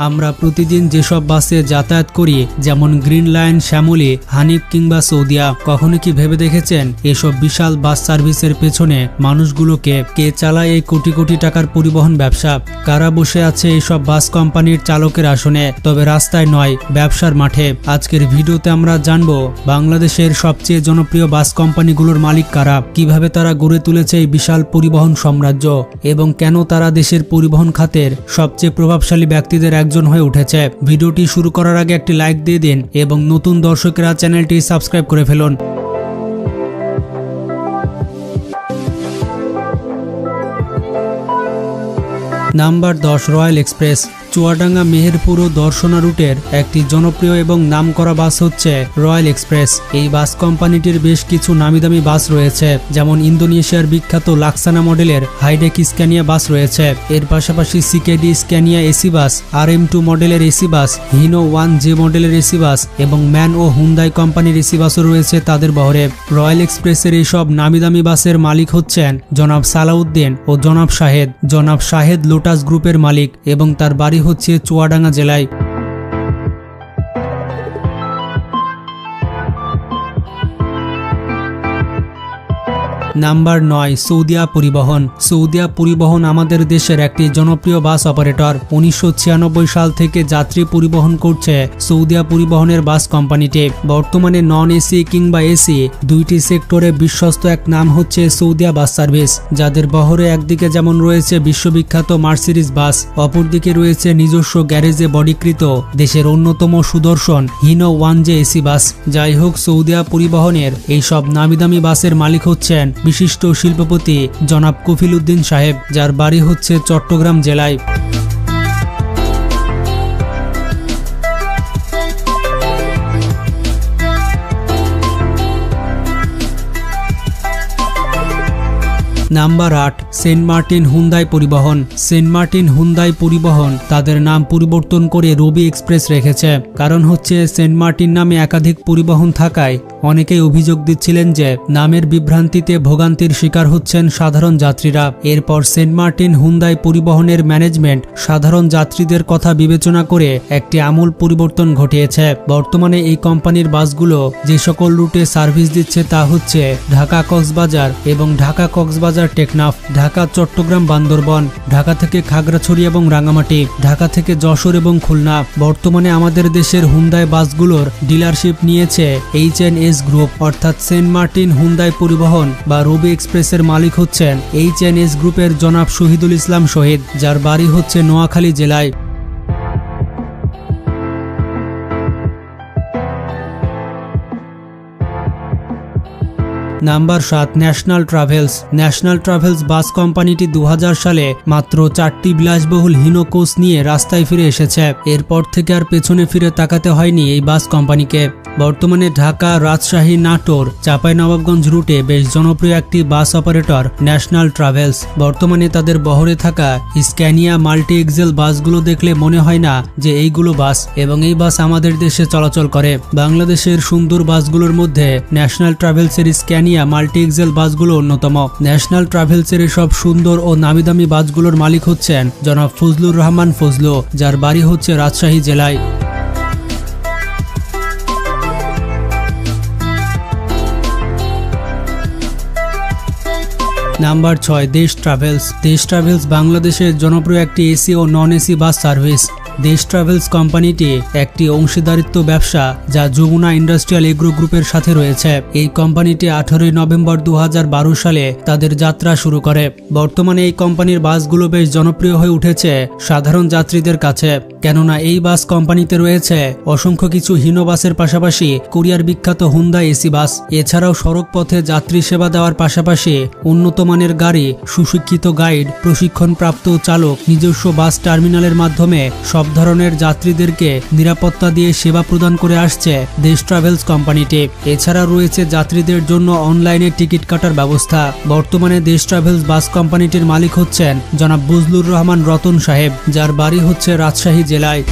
আমরা প্রতিদিন যেসব বাসে যাতায়াত করি, যেমন গ্রিন লাইন, শ্যামলী, হানিফ কিংবা সৌদিয়া, কখনো কি ভেবে দেখেছেন এসব বিশাল বাস সার্ভিসের পেছনে মানুষগুলোকে কে চালায় এই কোটি কোটি টাকার পরিবহন ব্যবসা? কারা বসে আছে এইসব বাস কোম্পানির চালকের আসনে? তবে রাস্তায় নয়, ব্যবসার মাঠে। আজকের ভিডিওতে আমরা জানবো বাংলাদেশের সবচেয়ে জনপ্রিয় বাস কোম্পানিগুলোর মালিক কারা, কিভাবে তারা গড়ে তুলেছে এই বিশাল পরিবহন সাম্রাজ্য এবং কেন তারা দেশের পরিবহন খাতের সবচেয়ে প্রভাবশালী ব্যক্তিদের একজন হয়ে উঠেছে। ভিডিওটি শুরু করার আগে একটি লাইক দিয়ে দিন এবং নতুন দর্শকেরা চ্যানেলটি সাবস্ক্রাইব করে ফেলুন। Number 10, royal express. Chuadanga, Meherpur ও দর্শনা রুটের একটি জনপ্রিয় এবং নামকরা বাস হচ্ছে রয়্যাল এক্সপ্রেস। এই বাস কোম্পানিটির বেশ কিছু নামিদামি বাস রয়েছে, যেমন ইন্দোনেশিয়ার বিখ্যাত লাক্সানা মডেলের হাইডেক স্ক্যানিয়া বাস রয়েছে। এর পাশাপাশি CKD Scania AC bus, RM2 মডেলের এসি বাস, হিনো 1J মডেলের এসি বাস এবং ম্যান ও হুন্দাই কোম্পানির এসি বাসও রয়েছে তাদের বহরে। রয়্যাল এক্সপ্রেসের এইসব নামিদামি বাসের মালিক হচ্ছেন জনাব সালাউদ্দিন ও জনাব শাহেদ। জনাব শাহেদ লোটাস গ্রুপের মালিক এবং তার বাড়ি হচ্ছে চুয়াডাঙ্গা জেলায়। নাম্বার 9, সৌদিয়া পরিবহন। সৌদিয়া পরিবহন আমাদের দেশের একটি জনপ্রিয় বাস অপারেটর। 1996 সাল থেকে যাত্রী পরিবহন করছে সৌদিয়া পরিবহনের বাস কোম্পানিটি। বর্তমানে নন এসি কিংবা এসি দুইটি সেক্টরে বিশ্বস্ত এক নাম হচ্ছে সৌদিয়া বাস সার্ভিস, যাদের বহরে একদিকে যেমন রয়েছে বিশ্ববিখ্যাত মার্সিডিজ বাস, অপরদিকে রয়েছে নিজস্ব গ্যারেজে বডিকৃত দেশের অন্যতম সুদর্শন হিনো 1J এসি বাস। যাই হোক, সৌদিয়া পরিবহনের এইসব নামিদামি বাসের মালিক হচ্ছেন বিশিষ্ট শিল্পপতি জনাব কফিল উদ্দিন সাহেব, যার বাড়ি হচ্ছে চট্টগ্রাম জেলায়। নাম্বার 8, সেন্ট মার্টিন হুন্দাই পরিবহন। সেন্ট মার্টিন হুন্দাই পরিবহন তাদের নাম পরিবর্তন করে রবি এক্সপ্রেস রেখেছে। কারণ হচ্ছে সেন্ট মার্টিন নামে একাধিক পরিবহন থাকায় অনেকেই অভিযোগ দিচ্ছিলেন যে নামের বিভ্রান্তিতে ভোগান্তির শিকার হচ্ছেন সাধারণ যাত্রীরা। এরপর সেন্ট মার্টিন হুন্দাই পরিবহনের ম্যানেজমেন্ট সাধারণ যাত্রীদের কথা বিবেচনা করে একটি আমূল পরিবর্তন ঘটিয়েছে। বর্তমানে এই কোম্পানির বাসগুলো যে সকল রুটে সার্ভিস দিচ্ছে তা হচ্ছে ঢাকা কক্সবাজার এবং ঢাকা কক্সবাজার টেকনাফ, ঢাকা চট্টগ্রাম বান্দরবন, ঢাকা থেকে খাগড়াছড়ি এবং রাঙামাটি, ঢাকা থেকে যশোর এবং খুলনা। বর্তমানে আমাদের দেশের হুন্দাই বাসগুলোর ডিলারশিপ নিয়েছে HNS গ্রুপ, অর্থাৎ সেন্ট মার্টিন হুন্দাই পরিবহন বা রবি এক্সপ্রেসের মালিক হচ্ছেন HNS গ্রুপের জনাব শহীদুল ইসলাম শহীদ, যার বাড়ি হচ্ছে নোয়াখালী জেলায়। Number 7, national travels. National travels bus কোম্পানিটি 2000 সালে মাত্র 4টি বিলাসবহুল হিনো কোচ নিয়ে রাস্তায় ফিরে এসেছে। এরপর থেকে আর পেছনে ফিরে তাকাতে হয়নি এই বাস কোম্পানিকে। বর্তমানে ঢাকা, রাজশাহী, নাটোর, চাঁপাইনবাবগঞ্জ রুটে বেশ জনপ্রিয় একটি বাস অপারেটর ন্যাশনাল ট্রাভেলস। বর্তমানে তাদের বহরে থাকা স্ক্যানিয়া মাল্টি এক্সেল বাসগুলো দেখলে মনে হয় না যে এইগুলো বাস, এবং এই বাস আমাদের দেশে চলাচল করে। বাংলাদেশের সুন্দর বাসগুলোর মধ্যে ন্যাশনাল ট্রাভেলসের স্ক্যানিয়া মাল্টি এক্সেল বাসগুলো অন্যতম। ন্যাশনাল ট্রাভেলসের এসব সুন্দর ও নামিদামি বাসগুলোর মালিক হচ্ছেন জনাব ফজলুর রহমান ফজলু, যার বাড়ি হচ্ছে রাজশাহী জেলায়। নাম্বার 6, দেশ ট্রাভেলস। দেশ ট্রাভেলস বাংলাদেশের জনপ্রিয় একটি এসি ও নন এসি বাস সার্ভিস। দেশ ট্রাভেলস কোম্পানিটি একটি অংশীদারিত্ব ব্যবসা যা যমুনা ইন্ডাস্ট্রিয়াল এগ্রো গ্রুপের সাথে রয়েছে। এই কোম্পানিটি 18 নভেম্বর 2012 সালে তাদের যাত্রা শুরু করে। বর্তমানে এই কোম্পানির বাসগুলো বেশ জনপ্রিয় হয়ে উঠেছে সাধারণ যাত্রীদের কাছে, কেননা এই বাস কোম্পানিতে রয়েছে অসংখ্য কিছু হিনো বাসের পাশাপাশি কোরিয়ার বিখ্যাত হুন্দাই এসি বাস। এছাড়াও সড়ক পথে যাত্রী সেবা দেওয়ার পাশাপাশি উন্নত মানের গাড়ি, সুশিক্ষিত গাইড, প্রশিক্ষণপ্রাপ্ত চালক, নিজস্ব বাস টার্মিনালের মাধ্যমে সব ধরনের যাত্রীদেরকে নিরাপত্তা দিয়ে সেবা প্রদান করে আসছে দেশ ট্রাভেলস কোম্পানিটি। এছাড়া রয়েছে যাত্রীদের জন্য অনলাইনে টিকিট কাটার ব্যবস্থা। বর্তমানে দেশ ট্রাভেলস বাস কোম্পানিটির মালিক হচ্ছেন জনাব বজলুর রহমান রতন সাহেব, যার বাড়ি হচ্ছে রাজশাহী জেলায়।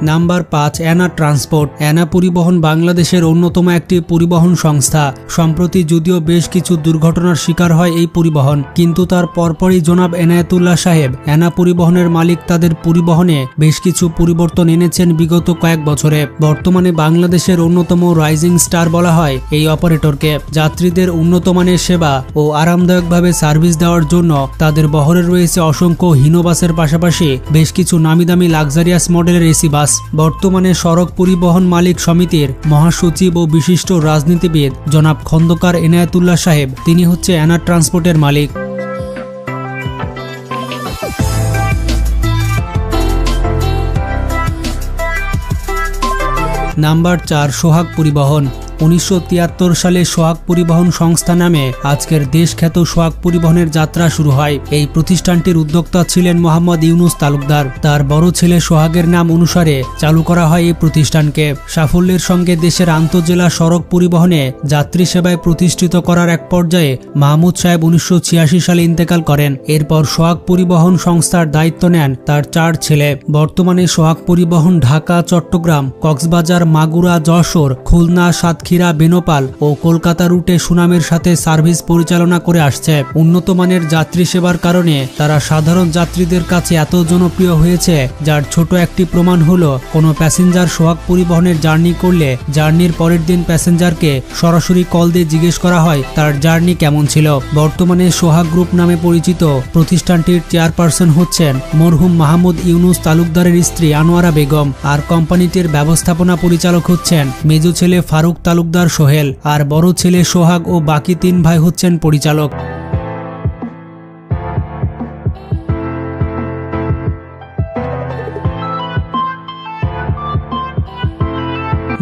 Number 5, Anna transport. অ্যানা পরিবহন বাংলাদেশের অন্যতম একটি পরিবহন সংস্থা। সম্প্রতি যদিও বেশ কিছু দুর্ঘটনার শিকার হয় এই পরিবহন, কিন্তু তার পরপরই জনাব এনায়েতুল্লাহ সাহেব অ্যানা পরিবহনের মালিক তাদের পরিবহনে বেশ কিছু পরিবর্তন এনেছেন বিগত কয়েক বছরে। বর্তমানে বাংলাদেশের অন্যতম রাইজিং স্টার বলা হয় এই অপারেটরকে। যাত্রীদের উন্নত মানের সেবা ও আরামদায়কভাবে সার্ভিস দেওয়ার জন্য তাদের বহরে রয়েছে অসংখ্য হিনো বাসের পাশাপাশি বেশ কিছু নামিদামি লাক্সারিয়াস মডেলের এসি বাস। বর্তমানে সড়ক পরিবহন মালিক সমিতির মহাসচিব ও বিশিষ্ট রাজনীতিবিদ জনাব খন্দকার এনায়েতুল্লাহ সাহেব, তিনি হচ্ছে অ্যানা ট্রান্সপোর্টের মালিক। নাম্বার 4, সোহাগ পরিবহন। 1973 সালে সোহাগ পরিবহন সংস্থা নামে আজকের দেশখ্যাত সোহাগ পরিবহনের যাত্রা শুরু হয়। এই প্রতিষ্ঠানটির উদ্যোক্তা ছিলেন মোহাম্মদ ইউনুস তালুকদার। তার বড় ছেলে সোহাগের নাম অনুসারে চালু করা হয় এই প্রতিষ্ঠানকে। সাফল্যের সঙ্গে দেশের আন্তঃজেলা সড়ক পরিবহনে যাত্রী সেবায় প্রতিষ্ঠিত করার এক পর্যায়ে মাহমুদ সাহেব 1986 সালে ইন্তেকাল করেন। এরপর সোহাগ পরিবহন সংস্থার দায়িত্ব নেন তার 4 ছেলে। বর্তমানে সোহাগ পরিবহন ঢাকা, চট্টগ্রাম, কক্সবাজার, মাগুরা, যশোর, খুলনা, সাতক্ষীরা, বেনোপাল ও কলকাতা রুটে সুনামের সাথে সার্ভিস পরিচালনা করে আসছে। উন্নত মানের যাত্রী সেবার কারণে তারা সাধারণ যাত্রীদের কাছে এত জনপ্রিয় হয়েছে, যার ছোট একটি প্রমাণ হলো কোনো প্যাসেঞ্জার সোহাগ পরিবহনের জার্নি করলে জার্নির পরের দিন প্যাসেঞ্জারকে সরাসরি কল দিয়ে জিজ্ঞেস করা হয় তার জার্নি কেমন ছিল। বর্তমানে সোহাগ গ্রুপ নামে পরিচিত প্রতিষ্ঠানটির চেয়ারপারসন হচ্ছেন মরহুম মাহমুদ ইউনুস তালুকদারের স্ত্রী আনোয়ারা বেগম, আর কোম্পানিটির ব্যবস্থাপনা পরিচালক হচ্ছেন মেজো ছেলে ফারুক তালুকদার সোহেল, আর বড় ছেলে সোহাগ ও বাকি 3 ভাই হচ্ছেন পরিচালক।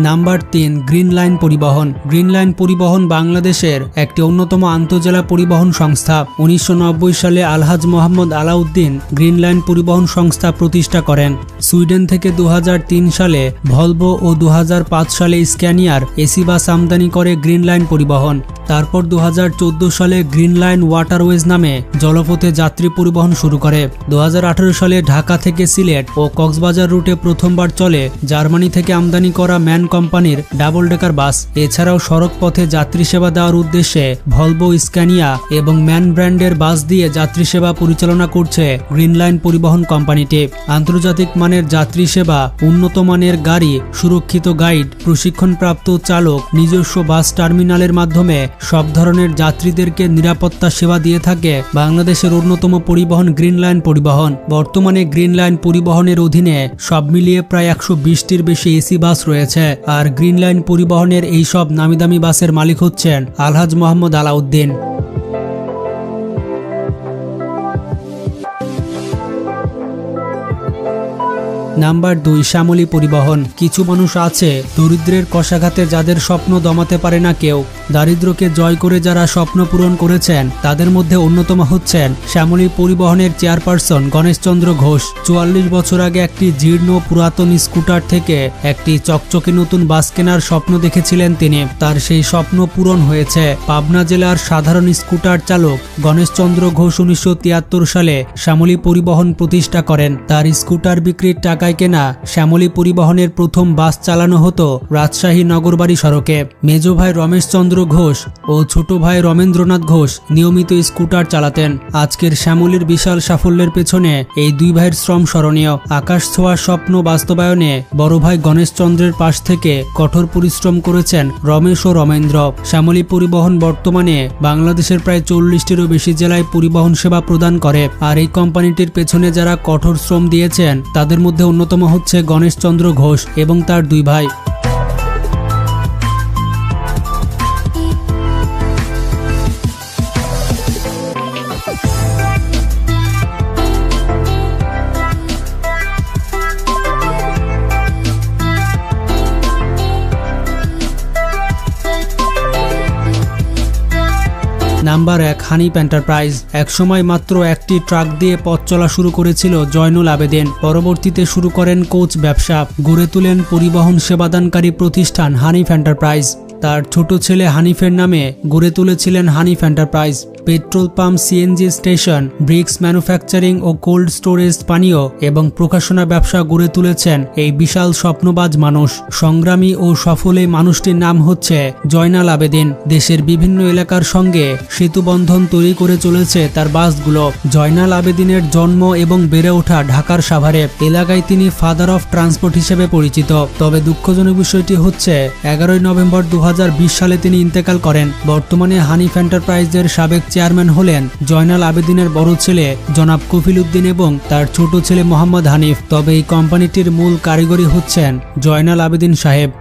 নাম্বার 3, গ্রিন লাইন পরিবহন। গ্রিন লাইন পরিবহন বাংলাদেশের একটি অন্যতম আন্তঃজেলা পরিবহন সংস্থা। 1990 সালে আলহাজ মোহাম্মদ আলাউদ্দিন গ্রিন লাইন পরিবহন সংস্থা প্রতিষ্ঠা করেন। সুইডেন থেকে 2003 সালে ভলভো ও 2005 সালে স্ক্যানিয়ার এসি বাস আমদানি করে গ্রিন লাইন পরিবহন। তারপর 2014 সালে গ্রিন লাইন ওয়াটারওয়েজ নামে জলপথে যাত্রী পরিবহন শুরু করে। 2018 সালে ঢাকা থেকে সিলেট ও কক্সবাজার রুটে প্রথমবার চলে জার্মানি থেকে আমদানি করা ম্যান কোম্পানির ডাবল ডেকার বাস। এছাড়াও সড়ক পথে যাত্রী সেবা দেওয়ার উদ্দেশ্যে ভলভো, স্ক্যানিয়া এবং ম্যান ব্র্যান্ডের বাস দিয়ে যাত্রী সেবা পরিচালনা করছে গ্রিন লাইন পরিবহন কোম্পানিটি। আন্তর্জাতিক মানের যাত্রী সেবা, উন্নত মানের গাড়ি, সুরক্ষিত গাইড, প্রশিক্ষণপ্রাপ্ত চালক, নিজস্ব বাস টার্মিনালের মাধ্যমে সব ধরনের যাত্রীদেরকে নিরাপত্তা সেবা দিয়ে থাকে বাংলাদেশের অন্যতম পরিবহন গ্রিন লাইন পরিবহন। বর্তমানে গ্রিন লাইন পরিবহনের অধীনে সব মিলিয়ে প্রায় 120টির বেশি এসি বাস রয়েছে। আর গ্রিন লাইন পরিবহনের এই সব নামিদামি বাসের মালিক হচ্ছেন আলহাজ মোহাম্মদ আলাউদ্দিন। নাম্বার 2, শ্যামলী পরিবহন। কিছু মানুষ আছে দরিদ্রের কষাঘাতে যাদের স্বপ্ন দমাতে পারে না কেউ। দারিদ্র্যকে জয় করে যারা স্বপ্ন পূরণ করেছেন তাদের মধ্যে অন্যতম হচ্ছেন শ্যামলী পরিবহনের চেয়ারপারসন গণেশচন্দ্র ঘোষ। 44 বছর আগে একটি জীর্ণ পুরাতন স্কুটার থেকে একটি চকচকে নতুন বাস কেনার স্বপ্ন দেখেছিলেন তিনি। তার সেই স্বপ্ন পূরণ হয়েছে। পাবনা জেলার সাধারণ স্কুটার চালক গণেশচন্দ্র ঘোষ 1973 সালে শ্যামলী পরিবহন প্রতিষ্ঠা করেন। তার স্কুটার বিক্রির টাকায় কেনা শ্যামলী পরিবহনের প্রথম বাস চালানো হতো রাজশাহী নগরবাড়ি সড়কে। মেজো ভাই রমেশ চন্দ্র ঘোষ ও ছোট ভাই রমেন্দ্রনাথ ঘোষ নিয়মিত স্কুটার চালাতেন। আজকের শ্যামলীর বিশাল সাফল্যের পেছনে এই 2 ভাইয়ের শ্রম স্মরণীয়। আকাশ ছোঁয়ার স্বপ্ন বাস্তবায়নে বড় ভাই গণেশচন্দ্রের পাশ থেকে কঠোর পরিশ্রম করেছেন রমেশ ও রমেন্দ্র। শ্যামলী পরিবহন বর্তমানে বাংলাদেশের প্রায় 40টিরও বেশি জেলায় পরিবহন সেবা প্রদান করে। আর এই কোম্পানিটির পেছনে যারা কঠোর শ্রম দিয়েছেন তাদের মধ্যে অন্যতম হচ্ছে গণেশচন্দ্র ঘোষ এবং তার 2 ভাই। Number 1, Hanif enterprise. একসময় মাত্র একটি ট্রাক দিয়ে পথ চলা শুরু করেছিল জয়নুল আবেদিন। পরবর্তীতে শুরু করেন কোচ ব্যবসা, গড়ে তোলেন পরিবহন সেবাদানকারী প্রতিষ্ঠান হানিফ এন্টারপ্রাইজ। তার ছোট ছেলে হানিফের নামে গড়ে তুলেছিলেন Hanif enterprise. Petrol pump, CNG station, bricks manufacturing ও কোল্ড স্টোরেজ, পানীয় এবং প্রকাশনা ব্যবসা গড়ে তুলেছেন এই বিশাল স্বপ্নবাজ মানুষ। সংগ্রামী ও সফল এই মানুষটির নাম হচ্ছে জয়নাল আবেদিন। দেশের বিভিন্ন এলাকার সঙ্গে সেতুবন্ধন তৈরি করে চলেছে তার বাসগুলো। জয়নাল আবেদিনের জন্ম এবং বেড়ে ওঠা ঢাকার সাভারে। এলাকায় তিনি ফাদার অফ ট্রান্সপোর্ট হিসেবে পরিচিত। তবে দুঃখজনক বিষয়টি হচ্ছে 11 নভেম্বর 2020 সালে তিনি ইন্তেকাল করেন। বর্তমানে হানিফ এন্টারপ্রাইজের সাবেক চেয়ারম্যান হলেন জয়নাল আবেদিনের বড় ছেলে জনাব কফিল উদ্দিন এবং তার ছোট ছেলে মোহাম্মদ হানিফ। তবে এই কোম্পানিটির মূল কারিগরি হচ্ছেন জয়নাল আবেদিন সাহেব।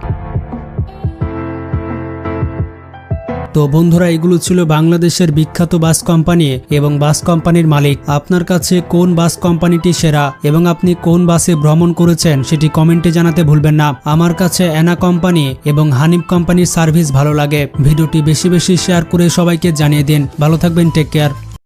তো বন্ধুরা, এগুলো ছিল বাংলাদেশের বিখ্যাত বাস কোম্পানি এবং বাস কোম্পানির মালিক। আপনার কাছে কোন বাস কোম্পানিটি সেরা এবং আপনি কোন বাসে ভ্রমণ করেছেন সেটি কমেন্টে জানাতে ভুলবেন না। আমার কাছে অ্যানা কোম্পানি এবং হানিফ কোম্পানির সার্ভিস ভালো লাগে। ভিডিওটি বেশি বেশি শেয়ার করে সবাইকে জানিয়ে দিন। ভালো থাকবেন, টেক কেয়ার।